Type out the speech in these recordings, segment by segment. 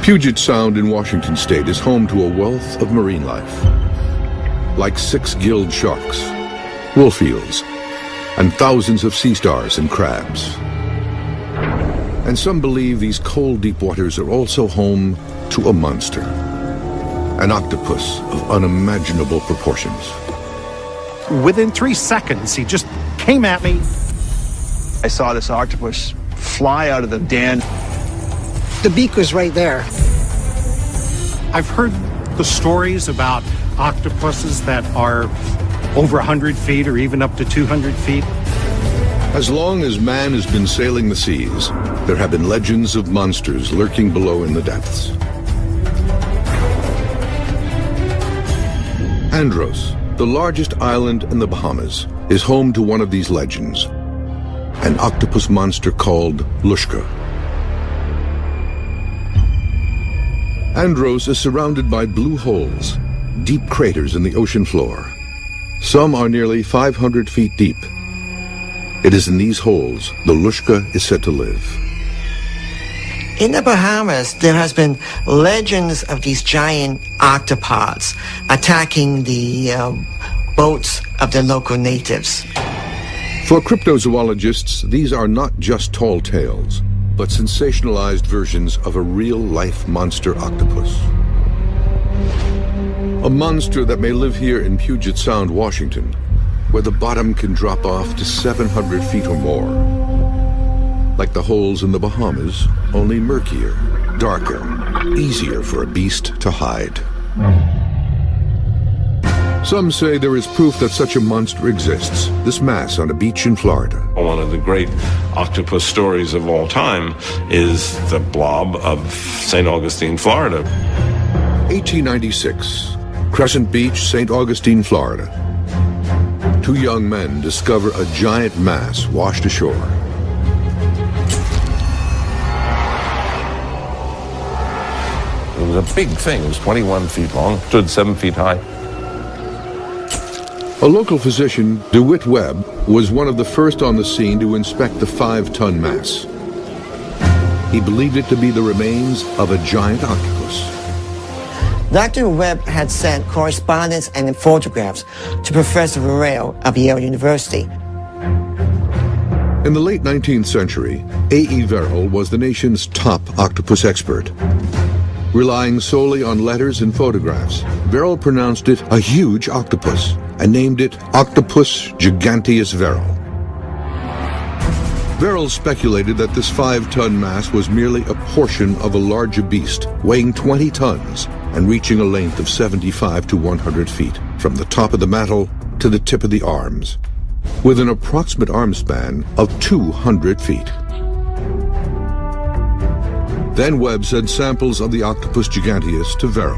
Puget Sound in Washington state is home to a wealth of marine life, like six-gilled sharks, wolf eels, and thousands of sea stars and crabs. And some believe these cold, deep waters are also home to a monster, an octopus of unimaginable proportions. Within 3 seconds, he just came at me. I saw this octopus fly out of the den. The beak was right there. I've heard the stories about octopuses that are over 100 feet or even up to 200 feet. As long as man has been sailing the seas, there have been legends of monsters lurking below in the depths. Andros, the largest island in the Bahamas, is home to one of these legends, an octopus monster called Lushka. Andros is surrounded by blue holes, deep craters in the ocean floor. Some are nearly 500 feet deep. It is in these holes the Lushka is said to live. In the Bahamas, there has been legends of these giant octopods attacking the boats of the local natives. For cryptozoologists, these are not just tall tales, but sensationalized versions of a real-life monster octopus. A monster that may live here in Puget Sound, Washington, where the bottom can drop off to 700 feet or more. Like the holes in the Bahamas, only murkier, darker, easier for a beast to hide. Some say there is proof that such a monster exists, this mass on a beach in Florida. One of the great octopus stories of all time is the blob of St. Augustine, Florida. 1896, Crescent Beach, St. Augustine, Florida. Two young men discover a giant mass washed ashore. It was a big thing. It was 21 feet long, stood 7 feet high. A local physician, DeWitt Webb, was one of the first on the scene to inspect the 5-ton mass. He believed it to be the remains of a giant octopus. Dr. Webb had sent correspondence and photographs to Professor Varel of Yale University. In the late 19th century, A.E. Verrill was the nation's top octopus expert. Relying solely on letters and photographs, Verrill pronounced it a huge octopus and named it Octopus giganteus Verrill. Verrill speculated that this 5-ton mass was merely a portion of a larger beast, weighing 20 tons and reaching a length of 75 to 100 feet, from the top of the mantle to the tip of the arms, with an approximate arm span of 200 feet. Then Webb sent samples of the Octopus giganteus to Verrill.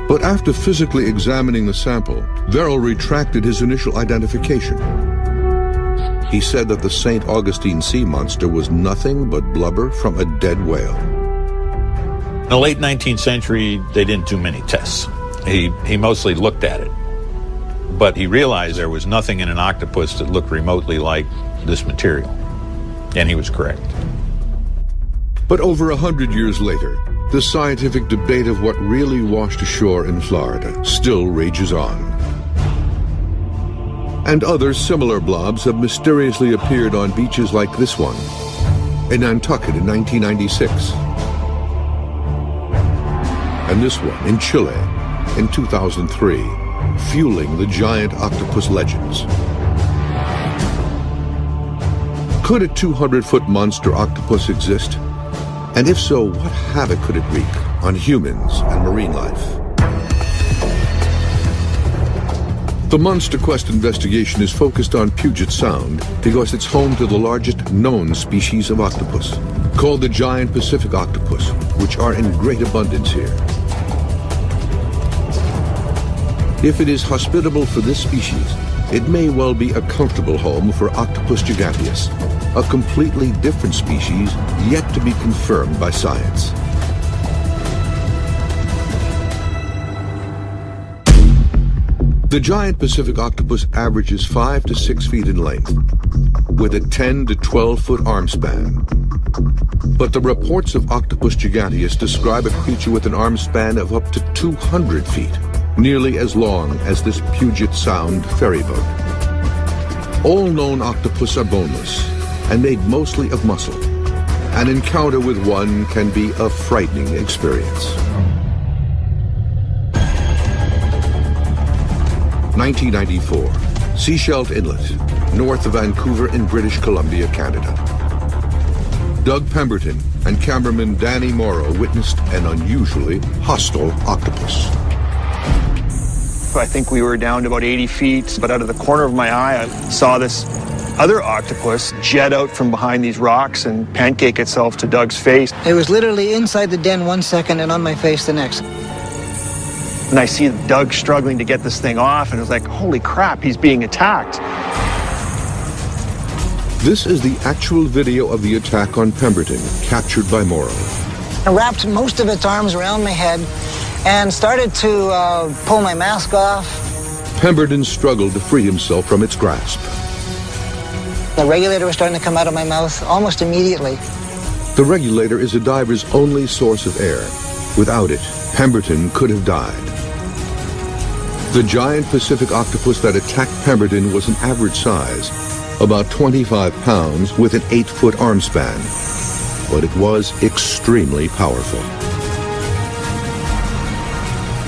But after physically examining the sample, Verrill retracted his initial identification. He said that the St. Augustine sea monster was nothing but blubber from a dead whale. In the late 19th century, they didn't do many tests. He mostly looked at it. But he realized there was nothing in an octopus that looked remotely like this material. And he was correct. But over 100 years later, the scientific debate of what really washed ashore in Florida still rages on. And other similar blobs have mysteriously appeared on beaches like this one, in Nantucket in 1996. And this one in Chile in 2003, fueling the giant octopus legends. Could a 200-foot monster octopus exist? And if so, what havoc could it wreak on humans and marine life? The Monster Quest investigation is focused on Puget Sound because it's home to the largest known species of octopus, called the giant Pacific octopus, which are in great abundance here. If it is hospitable for this species, it may well be a comfortable home for Octopus giganteus, a completely different species yet to be confirmed by science. The giant Pacific octopus averages 5 to 6 feet in length, with a 10 to 12-foot arm span. But the reports of Octopus giganteus describe a creature with an arm span of up to 200 feet, nearly as long as this Puget Sound ferry boat. All known octopus are boneless and made mostly of muscle. An encounter with one can be a frightening experience. 1994, Seashell Inlet, north of Vancouver in British Columbia, Canada. Doug Pemberton and cameraman Danny Morrow witnessed an unusually hostile octopus. I think we were down to about 80 feet, but out of the corner of my eye, I saw this other octopus jet out from behind these rocks and pancake itself to Doug's face. It was literally inside the den 1 second and on my face the next. And I see Doug struggling to get this thing off, and it was like, holy crap, he's being attacked. This is the actual video of the attack on Pemberton, captured by Morrow. I wrapped most of its arms around my head and started to pull my mask off. Pemberton struggled to free himself from its grasp. The regulator was starting to come out of my mouth almost immediately. The regulator is a diver's only source of air. Without it, Pemberton could have died. The giant Pacific octopus that attacked Pemberton was an average size, about 25 pounds with an 8-foot arm span. But it was extremely powerful.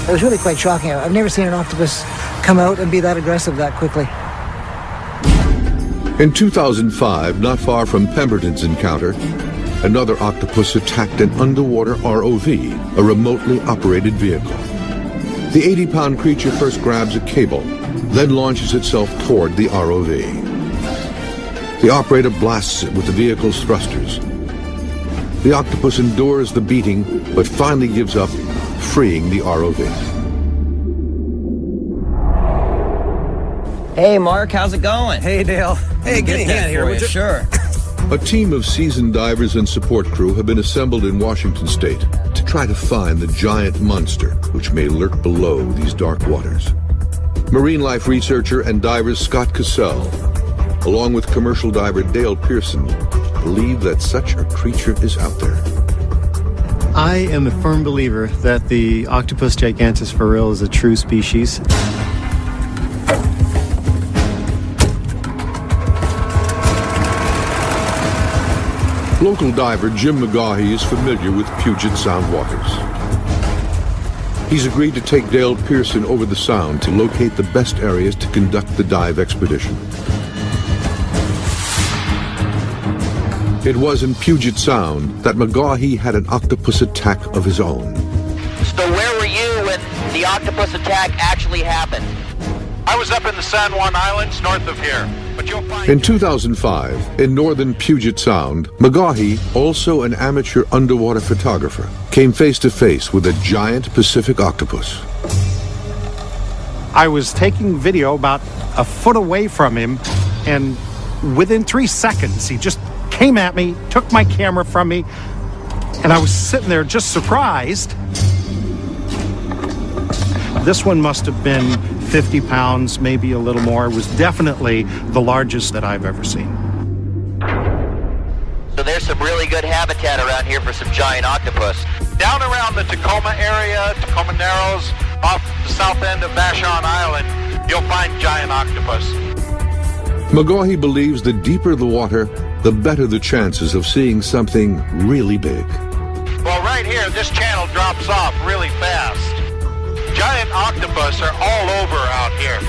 It was really quite shocking. I've never seen an octopus come out and be that aggressive that quickly. In 2005, not far from Pemberton's encounter, another octopus attacked an underwater ROV, a remotely operated vehicle. The 80-pound creature first grabs a cable, then launches itself toward the ROV. The operator blasts it with the vehicle's thrusters. The octopus endures the beating, but finally gives up, freeing the ROV. Hey, Mark, how's it going? Hey, Dale. Hey, get in here, would you? Sure. A team of seasoned divers and support crew have been assembled in Washington state to try to find the giant monster which may lurk below these dark waters. Marine life researcher and diver Scott Cassell, along with commercial diver Dale Pearson, believe that such a creature is out there. I am a firm believer that the Octopus giganteus for real is a true species. Local diver Jim McGaughey is familiar with Puget Sound waters. He's agreed to take Dale Pearson over the Sound to locate the best areas to conduct the dive expedition. It was in Puget Sound that McGaughey had an octopus attack of his own. So where were you when the octopus attack actually happened? I was up in the San Juan Islands north of here. But you'll find in 2005, in northern Puget Sound, McGaughey, also an amateur underwater photographer, came face to face with a giant Pacific octopus. I was taking video about a foot away from him, and within 3 seconds, he just came at me, took my camera from me, and I was sitting there just surprised. This one must have been 50 pounds, maybe a little more. It was definitely the largest that I've ever seen. So there's some really good habitat around here for some giant octopus. down around the Tacoma area, Tacoma Narrows, off the south end of Vashon Island, you'll find giant octopus. McGaughey believes the deeper the water, the better the chances of seeing something really big. Well, right here, this channel drops off really fast. Giant octopus are all over out here.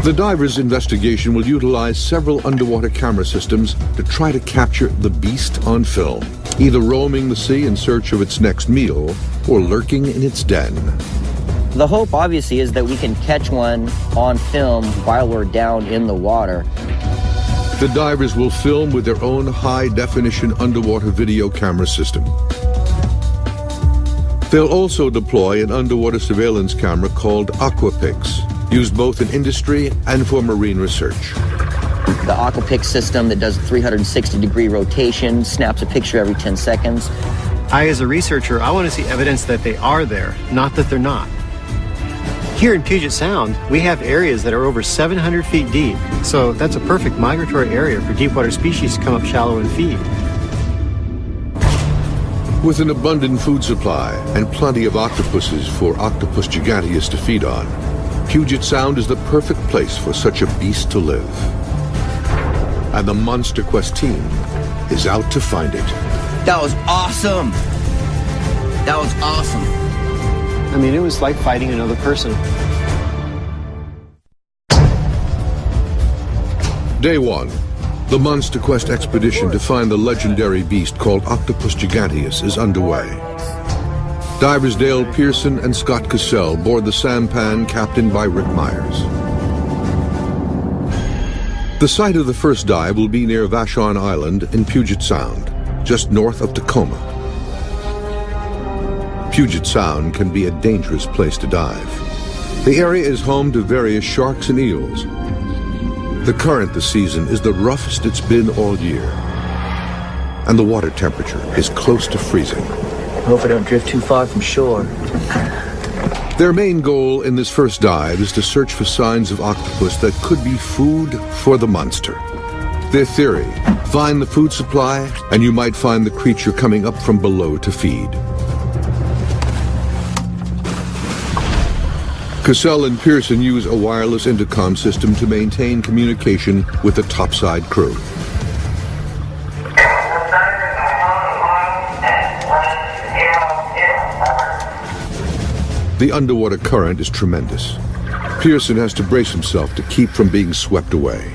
The divers' investigation will utilize several underwater camera systems to try to capture the beast on film, either roaming the sea in search of its next meal or lurking in its den. The hope, obviously, is that we can catch one on film while we're down in the water. The divers will film with their own high-definition underwater video camera system. They'll also deploy an underwater surveillance camera called Aquapix, used both in industry and for marine research. The Aquapix system that does 360-degree rotation, snaps a picture every 10 seconds. As a researcher, I want to see evidence that they are there, not that they're not. Here in Puget Sound, we have areas that are over 700 feet deep, so that's a perfect migratory area for deepwater species to come up shallow and feed. With an abundant food supply and plenty of octopuses for Octopus giganteus to feed on, Puget Sound is the perfect place for such a beast to live. And the Monster Quest team is out to find it. That was awesome! That was awesome. I mean, it was like fighting another person. Day 1. The Monster Quest expedition to find the legendary beast called Octopus giganteus is underway. Divers Dale Pearson and Scott Cassell board the sampan captained by Rick Myers. The site of the first dive will be near Vashon Island in Puget Sound, just north of Tacoma. Puget Sound can be a dangerous place to dive. The area is home to various sharks and eels. The current this season is the roughest it's been all year. And the water temperature is close to freezing. Hope I don't drift too far from shore. Their main goal in this first dive is to search for signs of octopus that could be food for the monster. Their theory, find the food supply and you might find the creature coming up from below to feed. Cassell and Pearson use a wireless intercom system to maintain communication with the topside crew. The underwater current is tremendous. Pearson has to brace himself to keep from being swept away.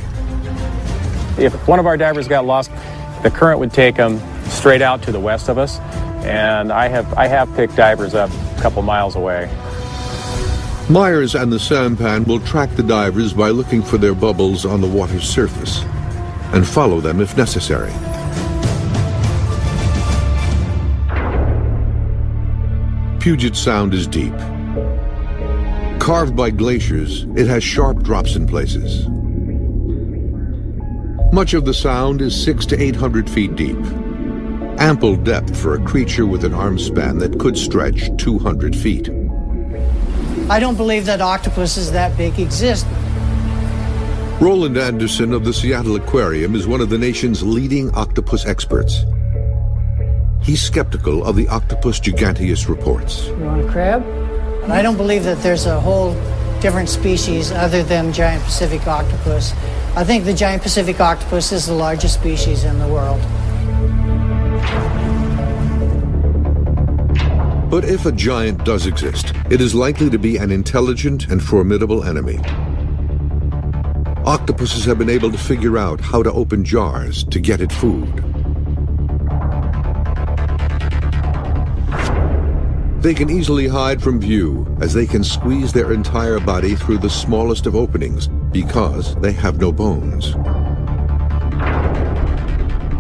If one of our divers got lost, the current would take them straight out to the west of us, and I have picked divers up a couple miles away. Myers and the sampan will track the divers by looking for their bubbles on the water's surface and follow them if necessary. Puget Sound is deep. Carved by glaciers, it has sharp drops in places. Much of the sound is 600 to 800 feet deep. Ample depth for a creature with an arm span that could stretch 200 feet. I don't believe that octopuses that big exist. Roland Anderson of the Seattle Aquarium is one of the nation's leading octopus experts. He's skeptical of the Octopus giganteus reports. You want a crab? I don't believe that there's a whole different species other than giant Pacific octopus. I think the giant Pacific octopus is the largest species in the world. But if a giant does exist, it is likely to be an intelligent and formidable enemy. Octopuses have been able to figure out how to open jars to get at food. They can easily hide from view as they can squeeze their entire body through the smallest of openings because they have no bones.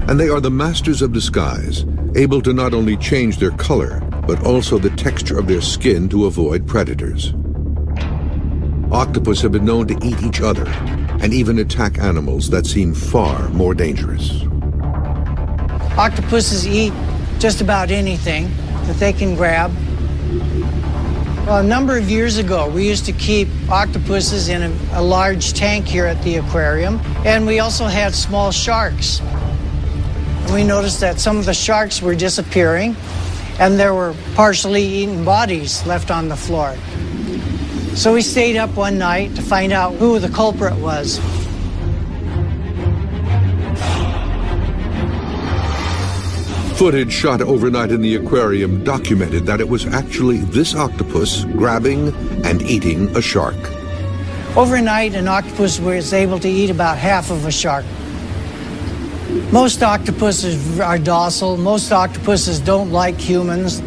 And they are the masters of disguise, able to not only change their color, but also the texture of their skin to avoid predators. Octopus have been known to eat each other and even attack animals that seem far more dangerous. Octopuses eat just about anything that they can grab. Well, a number of years ago, we used to keep octopuses in a large tank here at the aquarium, and we also had small sharks. We noticed that some of the sharks were disappearing, and there were partially eaten bodies left on the floor. So we stayed up one night to find out who the culprit was. Footage shot overnight in the aquarium documented that it was actually this octopus grabbing and eating a shark. Overnight, an octopus was able to eat about half of a shark. Most octopuses are docile. Most octopuses don't like humans.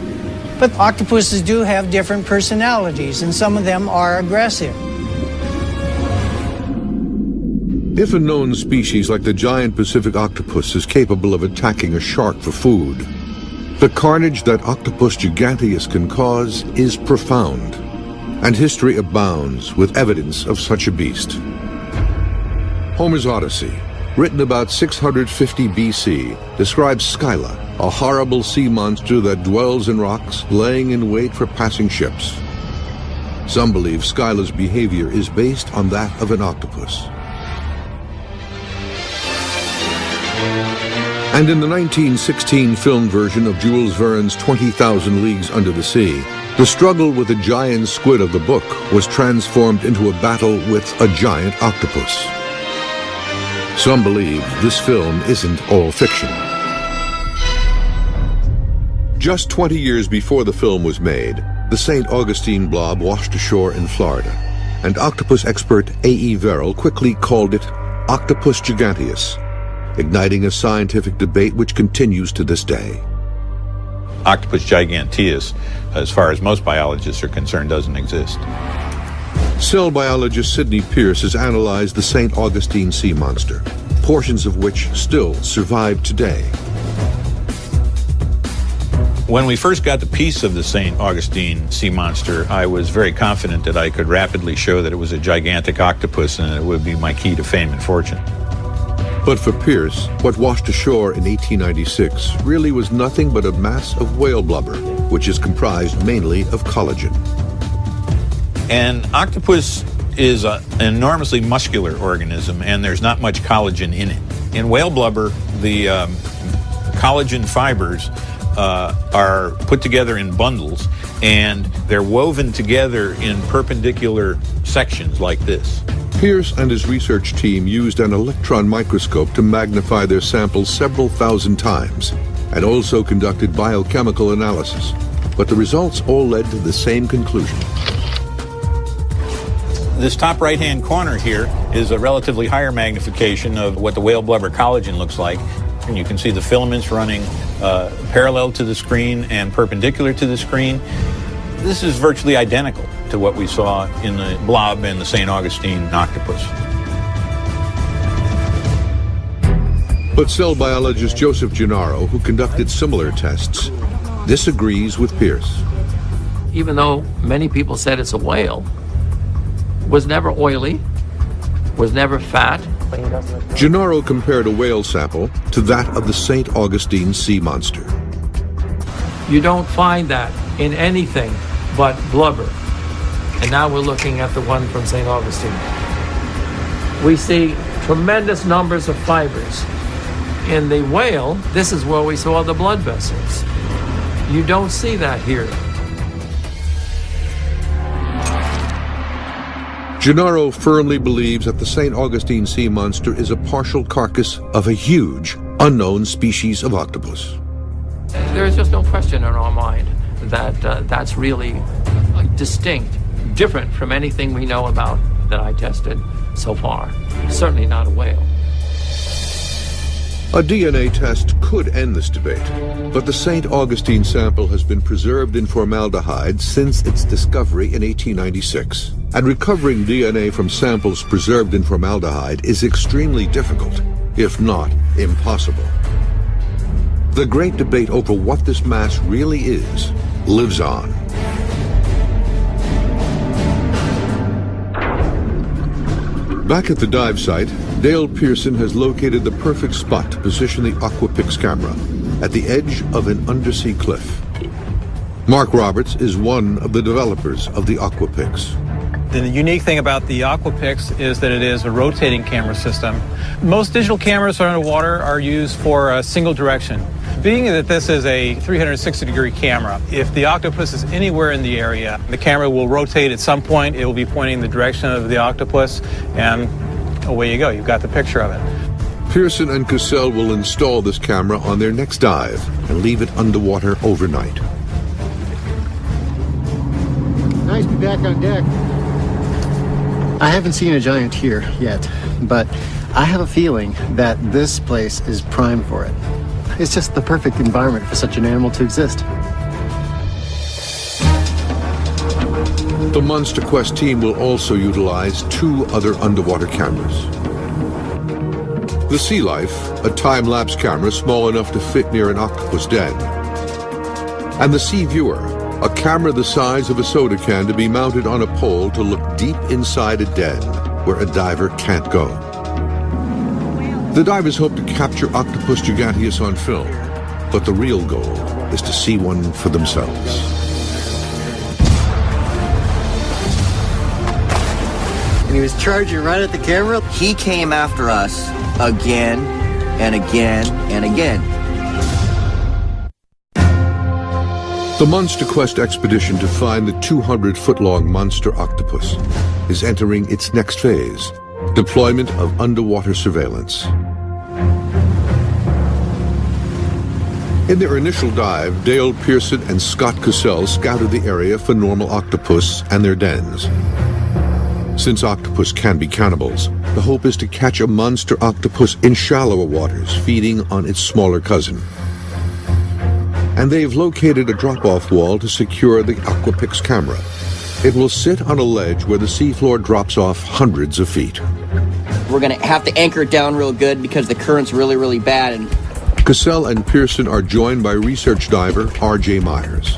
But octopuses do have different personalities, and some of them are aggressive. If a known species like the giant Pacific octopus is capable of attacking a shark for food, the carnage that Octopus giganteus can cause is profound, and history abounds with evidence of such a beast. Homer's Odyssey, written about 650 BC, describes Scylla, a horrible sea monster that dwells in rocks, laying in wait for passing ships. Some believe Skyla's behavior is based on that of an octopus. And in the 1916 film version of Jules Verne's 20,000 Leagues Under the Sea, the struggle with the giant squid of the book was transformed into a battle with a giant octopus. Some believe this film isn't all fiction. Just 20 years before the film was made, the St. Augustine blob washed ashore in Florida, and octopus expert A.E. Verrill quickly called it Octopus giganteus, igniting a scientific debate which continues to this day. Octopus giganteus, as far as most biologists are concerned, doesn't exist. Cell biologist Sidney Pierce has analyzed the St. Augustine sea monster, portions of which still survive today. When we first got the piece of the St. Augustine sea monster, I was very confident that I could rapidly show that it was a gigantic octopus and it would be my key to fame and fortune. But for Pierce, what washed ashore in 1896 really was nothing but a mass of whale blubber, which is comprised mainly of collagen. An octopus is an enormously muscular organism, and there's not much collagen in it. In whale blubber, the collagen fibers are put together in bundles, and they're woven together in perpendicular sections like this. Pierce and his research team used an electron microscope to magnify their samples several thousand times, and also conducted biochemical analysis. But the results all led to the same conclusion. This top right-hand corner here is a relatively higher magnification of what the whale blubber collagen looks like. And you can see the filaments running parallel to the screen and perpendicular to the screen. This is virtually identical to what we saw in the blob and the St. Augustine octopus. But cell biologist Joseph Gennaro, who conducted similar tests, disagrees with Pierce. Even though many people said it's a whale, was never oily, was never fat. Gennaro compared a whale sample to that of the St. Augustine sea monster. You don't find that in anything but blubber. And now we're looking at the one from St. Augustine. We see tremendous numbers of fibers. In the whale, this is where we saw the blood vessels. You don't see that here. Gennaro firmly believes that the St. Augustine sea monster is a partial carcass of a huge, unknown species of octopus. There's just no question in our mind that that's really distinct, different from anything we know about that I tested so far. Certainly not a whale. A DNA test could end this debate, but the St. Augustine sample has been preserved in formaldehyde since its discovery in 1896. And recovering DNA from samples preserved in formaldehyde is extremely difficult, if not impossible. The great debate over what this mass really is lives on. Back at the dive site, Dale Pearson has located the perfect spot to position the Aquapix camera at the edge of an undersea cliff. Mark Roberts is one of the developers of the Aquapix. The unique thing about the Aquapix is that it is a rotating camera system. Most digital cameras underwater are used for a single direction. Being that this is a 360-degree camera, if the octopus is anywhere in the area, the camera will rotate at some point. It will be pointing the direction of the octopus, and away you go. You've got the picture of it. Pearson and Cassell will install this camera on their next dive and leave it underwater overnight. Nice to be back on deck. I haven't seen a giant here yet, but I have a feeling that this place is prime for it. It's just the perfect environment for such an animal to exist. The Monster Quest team will also utilize 2 other underwater cameras. The Sea Life, a time-lapse camera small enough to fit near an octopus den. And the Sea Viewer, a camera the size of a soda can to be mounted on a pole to look deep inside a den where a diver can't go. The divers hope to capture Octopus giganteus on film, but the real goal is to see one for themselves. and he was charging right at the camera. He came after us again and again and again. The Monster Quest expedition to find the 200-foot-long monster octopus is entering its next phase, deployment of underwater surveillance. In their initial dive, Dale Pearson and Scott Cassell scouted the area for normal octopus and their dens. Since octopus can be cannibals, the hope is to catch a monster octopus in shallower waters, feeding on its smaller cousin. And they've located a drop-off wall to secure the Aquapix camera. It will sit on a ledge where the seafloor drops off hundreds of feet. We're going to have to anchor it down real good because the current's really, really bad. And Cassell and Pearson are joined by research diver R.J. Myers.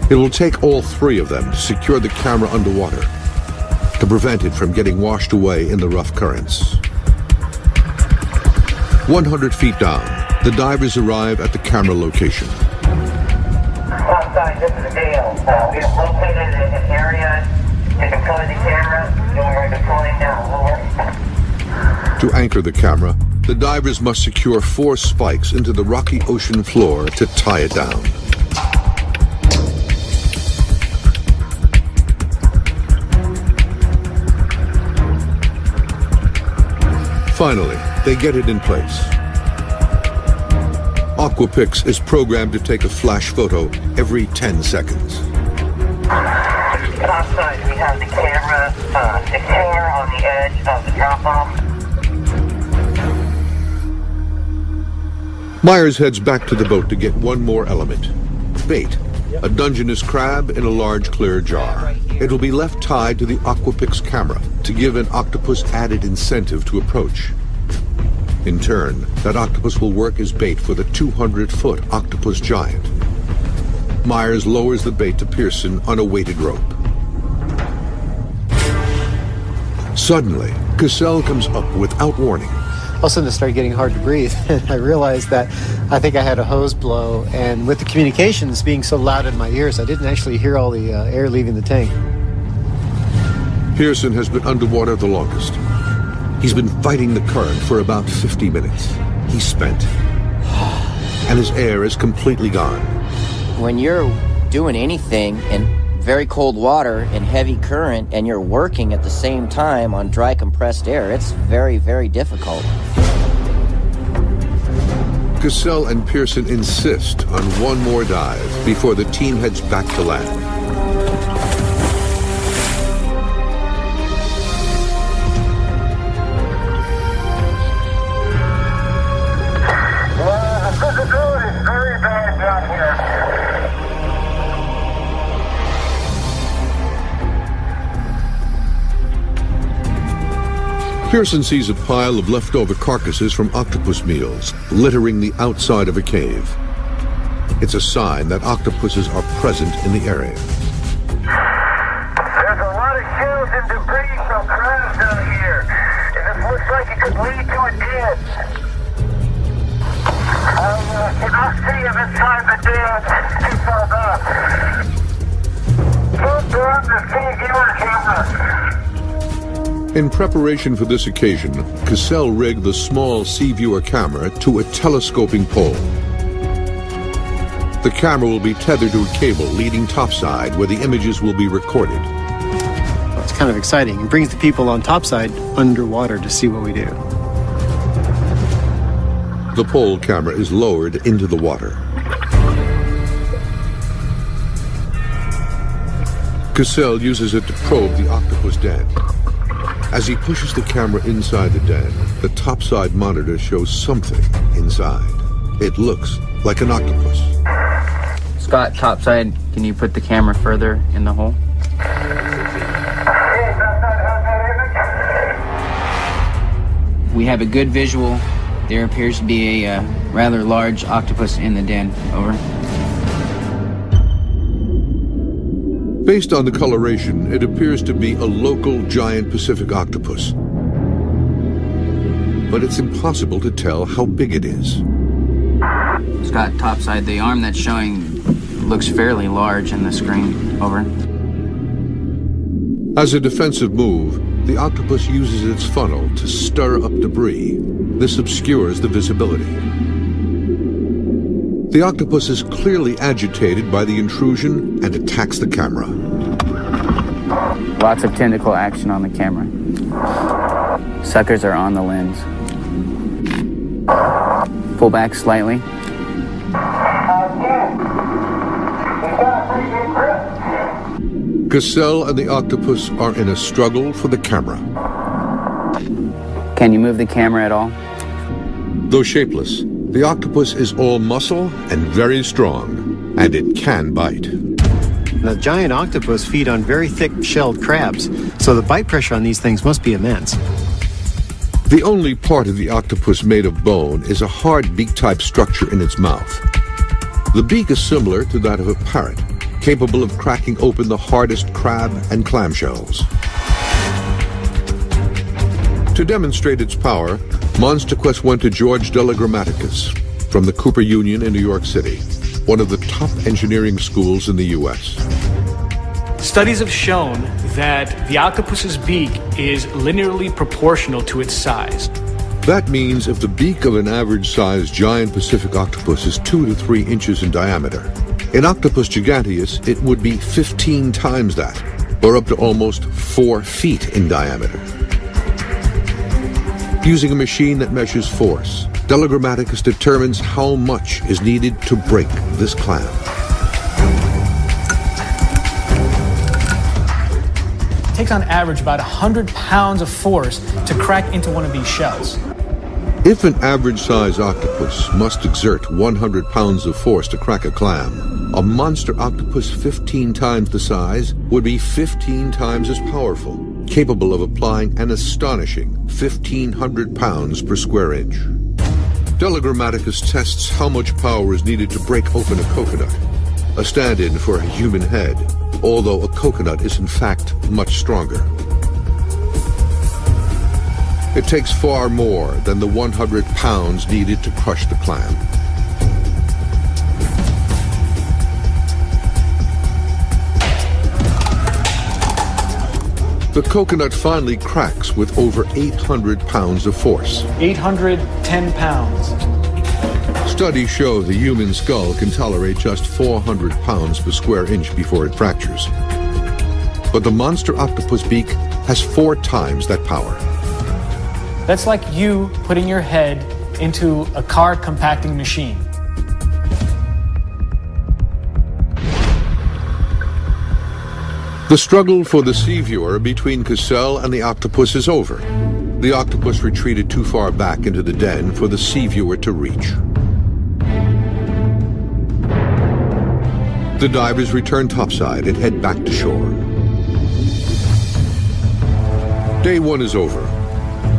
It will take all three of them to secure the camera underwater, to prevent it from getting washed away in the rough currents. 100 feet down, the divers arrive at the camera location. Outside, this is Dale. We have located an area to deploy the camera, and we're deploying now. Over. To anchor the camera, the divers must secure 4 spikes into the rocky ocean floor to tie it down. Finally, they get it in place. Aquapix is programmed to take a flash photo every 10 seconds. Outside, we have the camera secure on the edge of the drop-off. Myers heads back to the boat to get one more element. Bait, a Dungeness crab in a large clear jar. It will be left tied to the Aquapix camera to give an octopus added incentive to approach. In turn, that octopus will work as bait for the 200-foot octopus giant. Myers lowers the bait to Pearson on a weighted rope. Suddenly, Cassell comes up without warning. All of a sudden it started getting hard to breathe. And I realized that I think I had a hose blow, and with the communications being so loud in my ears, I didn't actually hear all the air leaving the tank. Pearson has been underwater the longest. He's been fighting the current for about 50 minutes. He's spent, and his air is completely gone. when you're doing anything in very cold water and heavy current and you're working at the same time on dry compressed air, it's very, very difficult. Cassell and Pearson insist on one more dive before the team heads back to land. Pearson sees a pile of leftover carcasses from octopus meals littering the outside of a cave. It's a sign that octopuses are present in the area. There's a lot of shells and debris from crabs down here, and this looks like it could lead to a den. I cannot see him inside the den. Too far back. Don't drop the viewer camera. In preparation for this occasion, Cassell rigged the small sea viewer camera to a telescoping pole. The camera will be tethered to a cable leading topside where the images will be recorded. It's kind of exciting. It brings the people on topside underwater to see what we do. The pole camera is lowered into the water. Cassell uses it to probe the octopus den. As he pushes the camera inside the den, the topside monitor shows something inside. It looks like an octopus. Scott, topside, can you put the camera further in the hole? We have a good visual. There appears to be a rather large octopus in the den. Over. Based on the coloration, it appears to be a local giant Pacific octopus. But it's impossible to tell how big it is. Scott, topside, the arm that's showing looks fairly large in the screen. Over. As a defensive move, the octopus uses its funnel to stir up debris. This obscures the visibility. The octopus is clearly agitated by the intrusion and attacks the camera. Lots of tentacle action on the camera. Suckers are on the lens. Pull back slightly. Cassell and the octopus are in a struggle for the camera. Can you move the camera at all? Though shapeless, the octopus is all muscle and very strong, and it can bite. The giant octopus feed on very thick-shelled crabs, so the bite pressure on these things must be immense. The only part of the octopus made of bone is a hard beak-type structure in its mouth. The beak is similar to that of a parrot, capable of cracking open the hardest crab and clam shells. To demonstrate its power, MonsterQuest went to George Delagrammaticus from the Cooper Union in New York City, one of the top engineering schools in the U.S. Studies have shown that the octopus's beak is linearly proportional to its size. That means if the beak of an average-sized giant Pacific octopus is 2 to 3 inches in diameter, in Octopus giganteus it would be 15 times that, or up to almost 4 feet in diameter. Using a machine that measures force, Delagrammaticus determines how much is needed to break this clam. It takes on average about 100 pounds of force to crack into one of these shells. If an average-sized octopus must exert 100 pounds of force to crack a clam, a monster octopus 15 times the size would be 15 times as powerful, capable of applying an astonishing 1,500 pounds per square inch. Delagrammaticus tests how much power is needed to break open a coconut, a stand-in for a human head, although a coconut is in fact much stronger. It takes far more than the 100 pounds needed to crush the clam. The coconut finally cracks with over 800 pounds of force. 810 pounds. Studies show the human skull can tolerate just 400 pounds per square inch before it fractures. But the monster octopus beak has 4 times that power. That's like you putting your head into a car compacting machine. The struggle for the sea viewer between Cassell and the octopus is over. The octopus retreated too far back into the den for the sea viewer to reach. The divers return topside and head back to shore. Day 1 is over.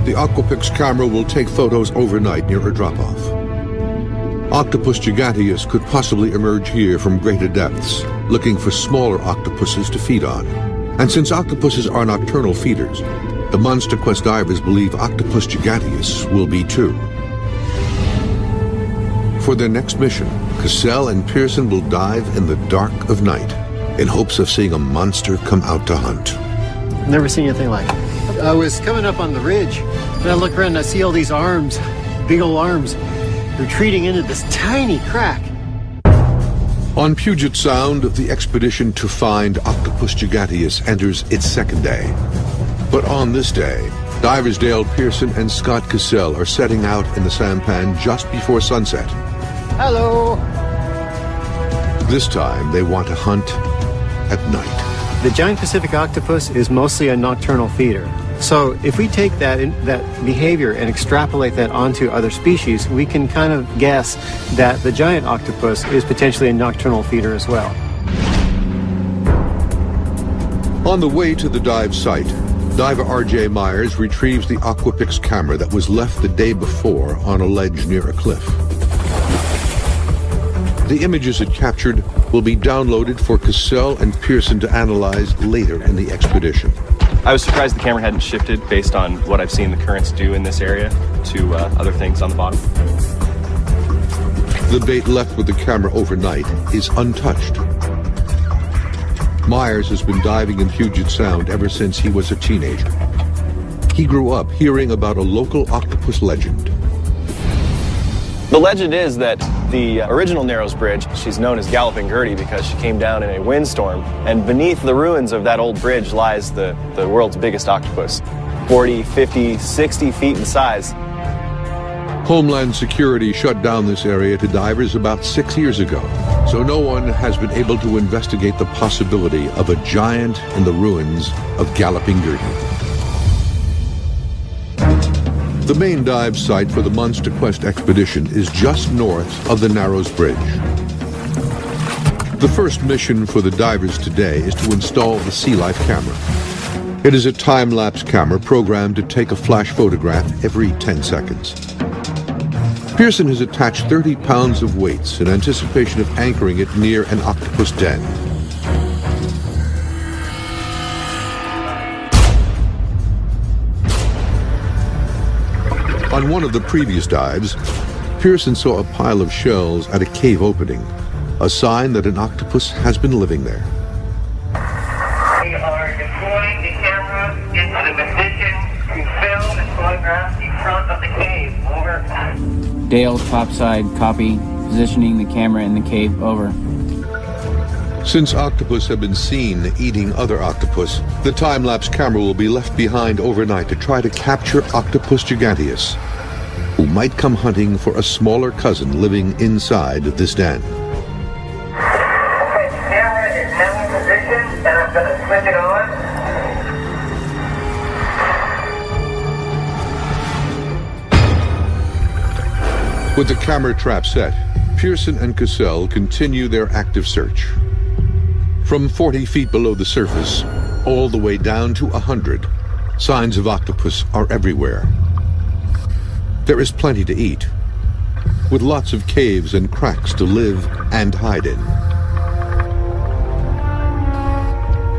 The Aquapix camera will take photos overnight near a drop-off. Octopus giganteus could possibly emerge here from greater depths, looking for smaller octopuses to feed on. And since octopuses are nocturnal feeders, the MonsterQuest divers believe Octopus giganteus will be too. For their next mission, Cassell and Pearson will dive in the dark of night in hopes of seeing a monster come out to hunt. Never seen anything like it. I was coming up on the ridge, and I look around and I see all these arms, big old arms, retreating into this tiny crack. On Puget Sound, the expedition to find Octopus giganteus enters its 2nd day. But on this day, divers Dale Pearson and Scott Cassell are setting out in the sampan just before sunset. Hello! This time, they want to hunt at night. The giant Pacific octopus is mostly a nocturnal feeder. So if we take that behavior and extrapolate that onto other species, we can kind of guess that the giant octopus is potentially a nocturnal feeder as well. On the way to the dive site, diver R.J. Myers retrieves the Aquapix camera that was left the day before on a ledge near a cliff. The images it captured will be downloaded for Cassell and Pearson to analyze later in the expedition. I was surprised the camera hadn't shifted based on what I've seen the currents do in this area to other things on the bottom. The bait left with the camera overnight is untouched. Myers has been diving in Puget Sound ever since he was a teenager. he grew up hearing about a local octopus legend. The legend is that the original Narrows Bridge, she's known as Galloping Gertie because she came down in a windstorm, and beneath the ruins of that old bridge lies the world's biggest octopus, 40, 50, 60 feet in size. Homeland Security shut down this area to divers about 6 years ago, so no one has been able to investigate the possibility of a giant in the ruins of Galloping Gertie. The main dive site for the Monster Quest expedition is just north of the Narrows Bridge. The first mission for the divers today is to install the Sea Life camera. It is a time-lapse camera programmed to take a flash photograph every 10 seconds. Pearson has attached 30 pounds of weights in anticipation of anchoring it near an octopus den. On one of the previous dives, Pearson saw a pile of shells at a cave opening, a sign that an octopus has been living there. We are deploying the camera into the position to film and photograph the front of the cave. Over. Dale, topside, copy. Positioning the camera in the cave, over. Since octopus have been seen eating other octopus, the time-lapse camera will be left behind overnight to try to capture Octopus giganteus, who might come hunting for a smaller cousin living inside this den. Okay, the camera is now in position, and I'm going to switch it on. With the camera trap set, Pearson and Cassell continue their active search. From 40 feet below the surface, all the way down to 100, signs of octopus are everywhere. There is plenty to eat, with lots of caves and cracks to live and hide in.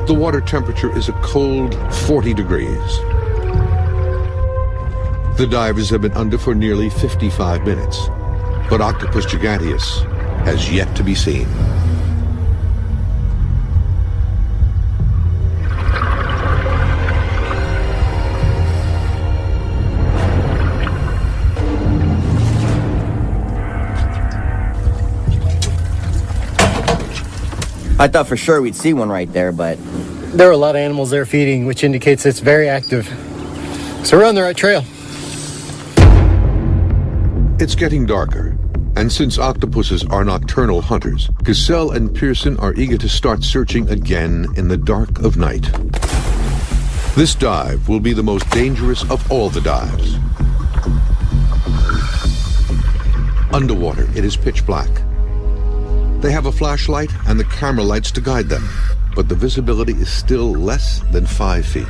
The water temperature is a cold 40 degrees. The divers have been under for nearly 55 minutes, but Octopus giganteus has yet to be seen. I thought for sure we'd see one right there, but... There are a lot of animals there feeding, which indicates it's very active. So we're on the right trail. It's getting darker, and since octopuses are nocturnal hunters, Cassell and Pearson are eager to start searching again in the dark of night. This dive will be the most dangerous of all the dives. Underwater, it is pitch black. They have a flashlight and the camera lights to guide them, but the visibility is still less than 5 feet.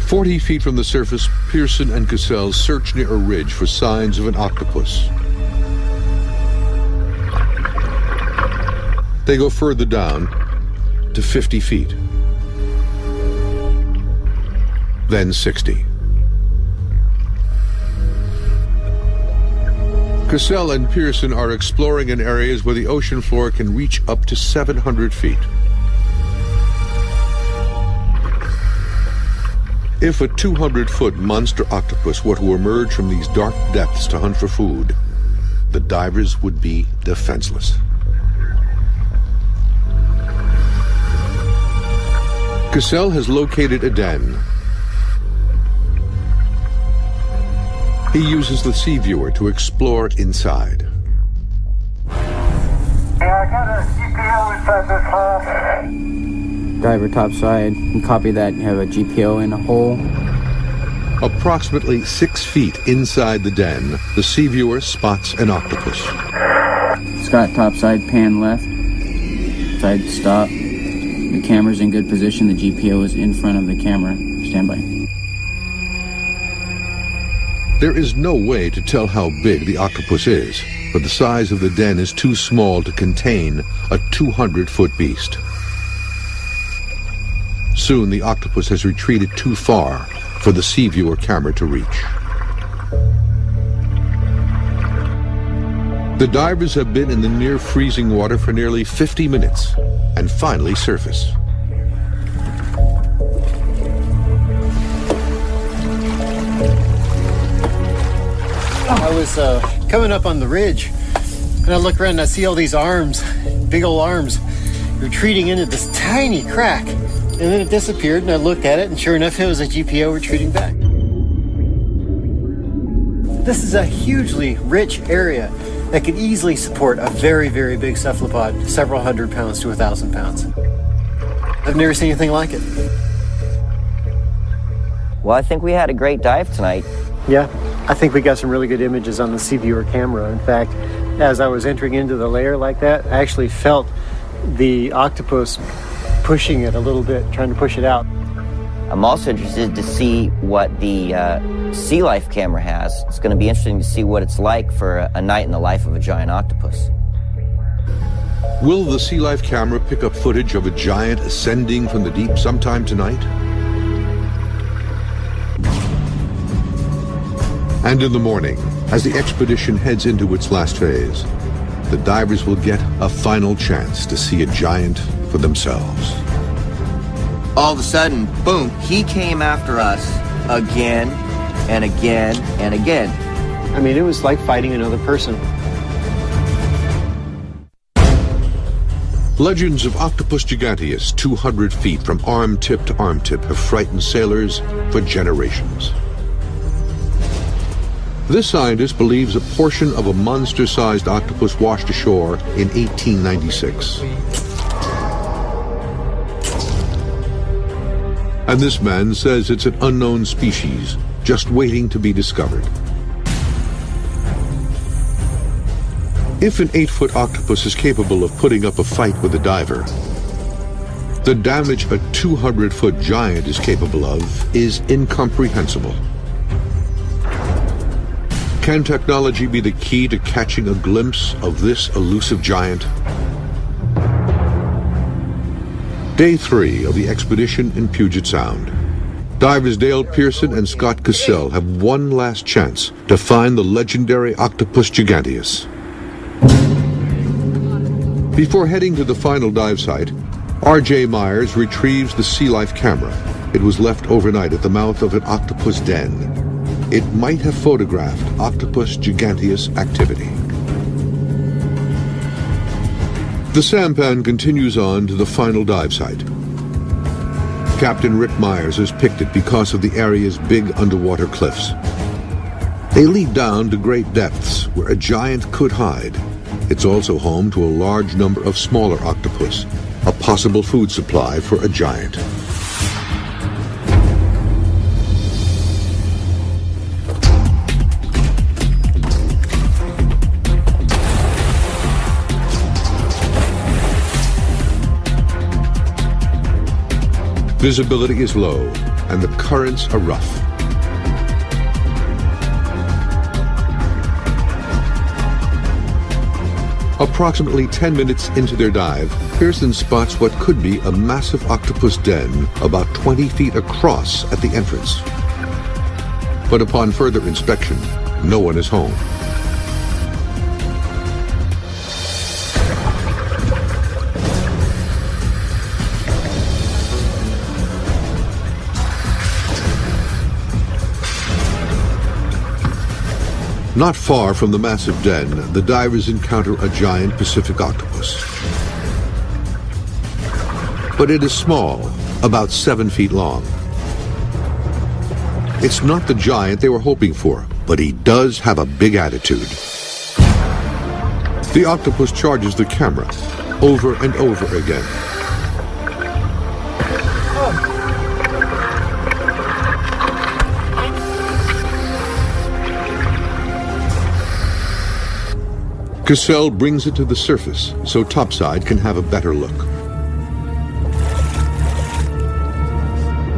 40 feet from the surface, Pearson and Cassell search near a ridge for signs of an octopus. They go further down to 50 feet, then 60. Cassell and Pearson are exploring in areas where the ocean floor can reach up to 700 feet. If a 200-foot monster octopus were to emerge from these dark depths to hunt for food, the divers would be defenseless. Cassell has located a den. He uses the sea viewer to explore inside. Yeah, I got a GPO inside this hole. Diver topside, and copy that. You have a GPO in a hole. Approximately 6 feet inside the den, the sea viewer spots an octopus. Scott topside, pan left. Side stop. The camera's in good position. The GPO is in front of the camera. Stand by. There is no way to tell how big the octopus is, but the size of the den is too small to contain a 200-foot beast. Soon the octopus has retreated too far for the sea viewer camera to reach. The divers have been in the near freezing water for nearly 50 minutes and finally surface. I was coming up on the ridge, and I look around and I see all these arms, big old arms, retreating into this tiny crack. And then it disappeared, and I looked at it, and sure enough, it was a GPO retreating back. This is a hugely rich area that could easily support a very, very big cephalopod, several hundred pounds to 1,000 pounds. I've never seen anything like it. Well, I think we had a great dive tonight. Yeah, I think we got some really good images on the Sea Viewer camera. In fact, as I was entering into the layer like that, I actually felt the octopus pushing it a little bit, trying to push it out. I'm also interested to see what the Sea Life camera has. It's going to be interesting to see what it's like for a night in the life of a giant octopus. Will the Sea Life camera pick up footage of a giant ascending from the deep sometime tonight? And in the morning, as the expedition heads into its last phase, the divers will get a final chance to see a giant for themselves. All of a sudden, boom, he came after us again and again and again. I mean, it was like fighting another person. Legends of Octopus giganteus, 200 feet from arm tip to arm tip, have frightened sailors for generations. This scientist believes a portion of a monster-sized octopus washed ashore in 1896. And this man says it's an unknown species, just waiting to be discovered. If an 8-foot octopus is capable of putting up a fight with a diver, the damage a 200-foot giant is capable of is incomprehensible. Can technology be the key to catching a glimpse of this elusive giant? Day 3 of the expedition in Puget Sound. Divers Dale Pearson and Scott Cassell have one last chance to find the legendary Octopus giganteus. Before heading to the final dive site, R.J. Myers retrieves the Sea Life camera. It was left overnight at the mouth of an octopus den. It might have photographed Octopus giganteus activity. The sampan continues on to the final dive site. Captain Rick Myers has picked it because of the area's big underwater cliffs. They lead down to great depths where a giant could hide. It's also home to a large number of smaller octopus, a possible food supply for a giant. Visibility is low, and the currents are rough. Approximately 10 minutes into their dive, Pearson spots what could be a massive octopus den about 20 feet across at the entrance. But upon further inspection, no one is home. Not far from the massive den, the divers encounter a giant Pacific octopus. But it is small, about 7 feet long. It's not the giant they were hoping for, but he does have a big attitude. The octopus charges the camera over and over again. Cassell brings it to the surface so topside can have a better look.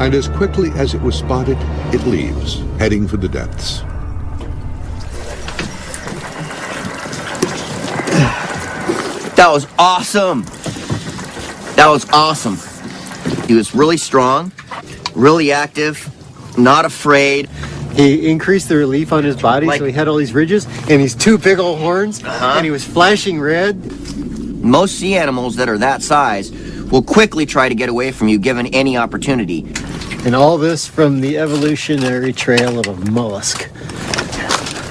And as quickly as it was spotted, it leaves, heading for the depths. That was awesome. That was awesome. He was really strong, really active, not afraid. He increased the relief on his body, so he had all these ridges and these two big old horns, and he was flashing red. Most sea animals that are that size will quickly try to get away from you given any opportunity. And all this from the evolutionary trail of a mollusk.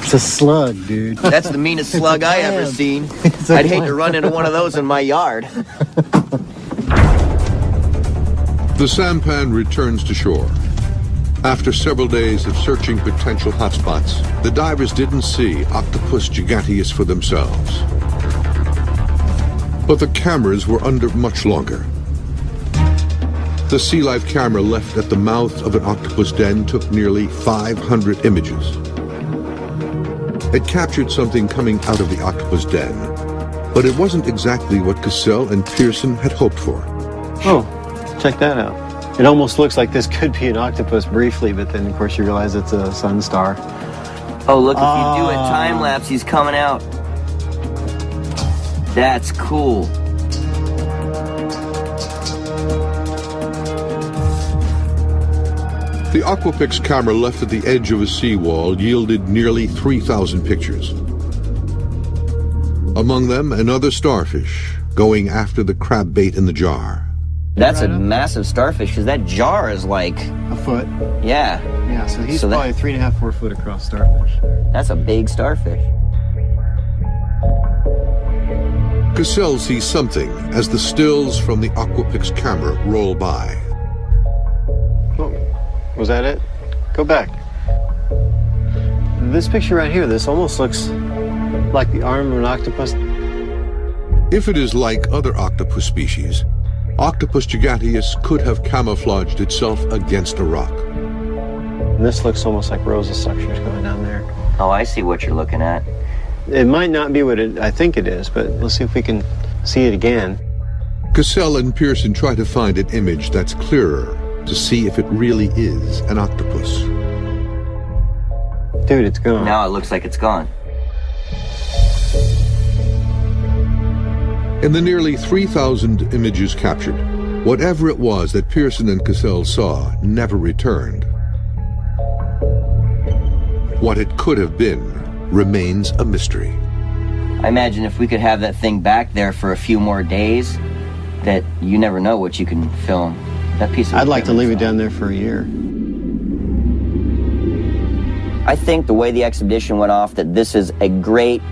It's a slug, dude. That's the meanest slug I ever seen. It's a I'd hate to clam. run into one of those in my yard. The sampan returns to shore. After several days of searching potential hotspots, the divers didn't see Octopus giganteus for themselves. But the cameras were under much longer. The Sea Life camera left at the mouth of an octopus den took nearly 500 images. It captured something coming out of the octopus den, but it wasn't exactly what Cassell and Pearson had hoped for. Oh, check that out. It almost looks like this could be an octopus briefly, but then of course you realize it's a sun star. Oh, look, if you do it time-lapse, he's coming out. That's cool. The Aquapix camera left at the edge of a seawall yielded nearly 3,000 pictures. Among them, another starfish going after the crab bait in the jar. That's a massive starfish, because that jar is like... A foot. Yeah. Yeah, so he's probably 3.5, 4 foot across starfish. That's a big starfish. Cassell sees something as the stills from the Aquapix camera roll by. Oh, was that it? Go back. This picture right here, this almost looks like the arm of an octopus. If it is like other octopus species, Octopus giganteus could have camouflaged itself against a rock. And this looks almost like rows of structures going down there. Oh, I see what you're looking at. It might not be what I think it is, but let's see if we can see it again. Cassell and Pearson try to find an image that's clearer to see if it really is an octopus. Dude, it's gone. Now it looks like it's gone. In the nearly 3,000 images captured, whatever it was that Pearson and Cassell saw never returned. What it could have been remains a mystery. I imagine if we could have that thing back there for a few more days, that you never know what you can film. That piece of I'd like to leave it down there for a year. I think the way the expedition went off, that this is a great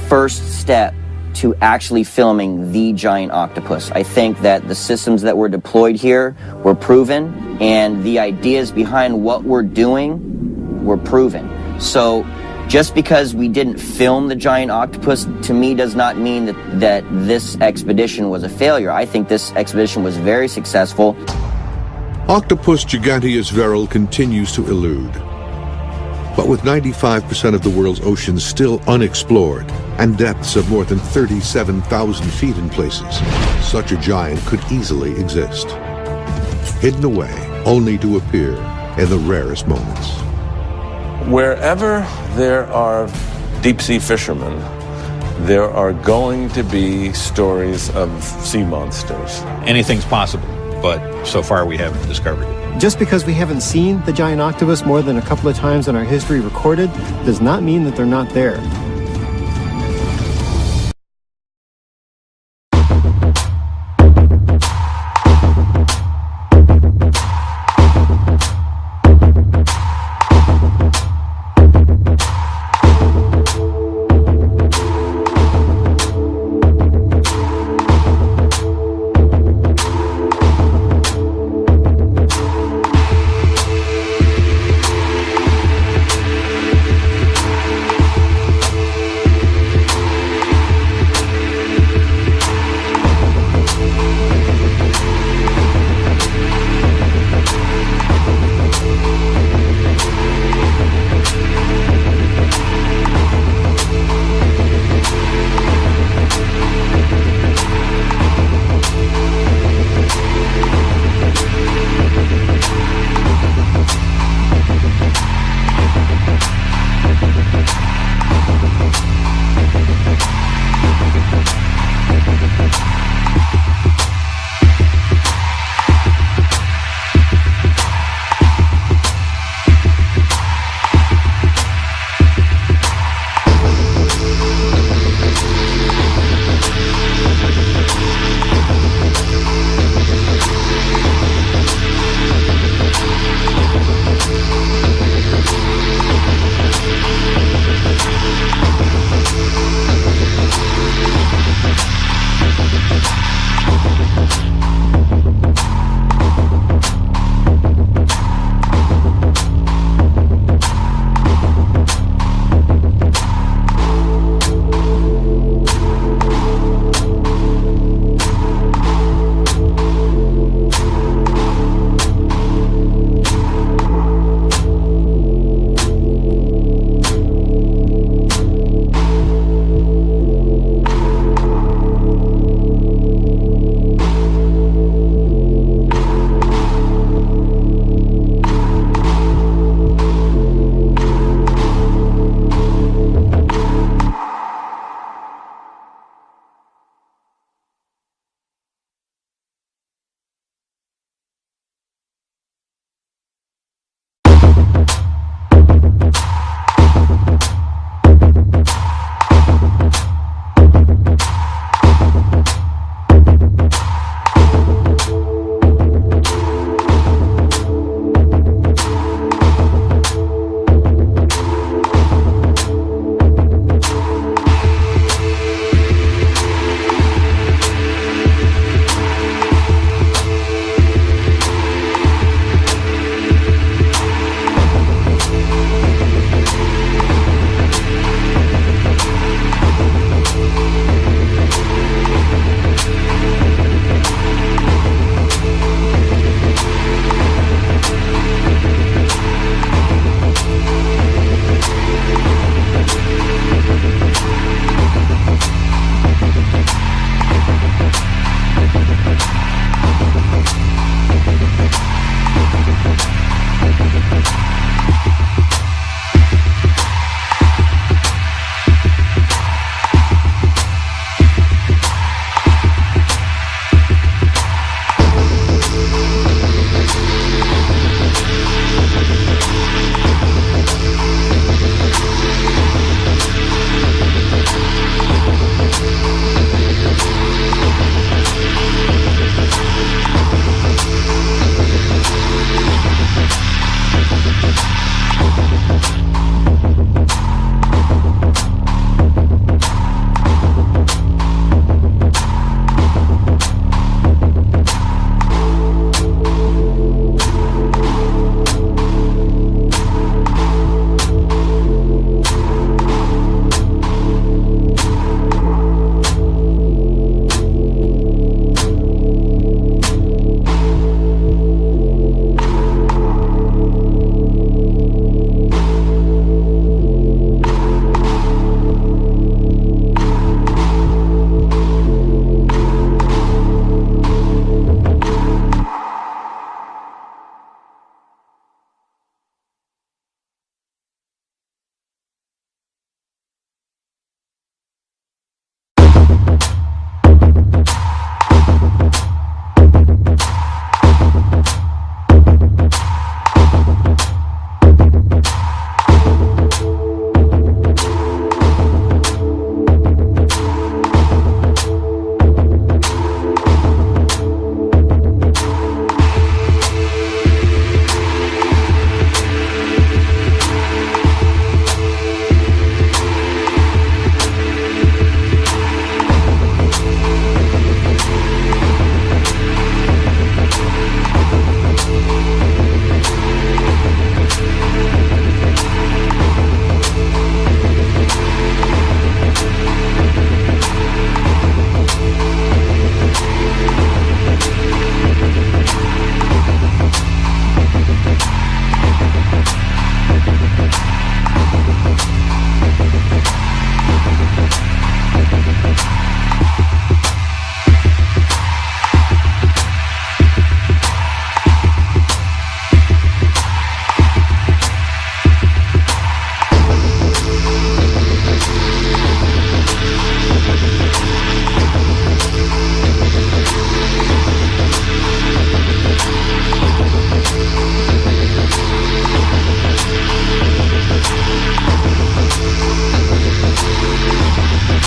first step to actually filming the giant octopus. I think that the systems that were deployed here were proven, and the ideas behind what we're doing were proven. So just because we didn't film the giant octopus, to me, does not mean that this expedition was a failure. I think this expedition was very successful. Octopus giganteus virile continues to elude. But with 95% of the world's oceans still unexplored and depths of more than 37,000 feet in places, such a giant could easily exist. Hidden away, only to appear in the rarest moments. Wherever there are deep-sea fishermen, there are going to be stories of sea monsters. Anything's possible, but so far we haven't discovered it. Just because we haven't seen the giant octopus more than a couple of times in our history recorded does not mean that they're not there.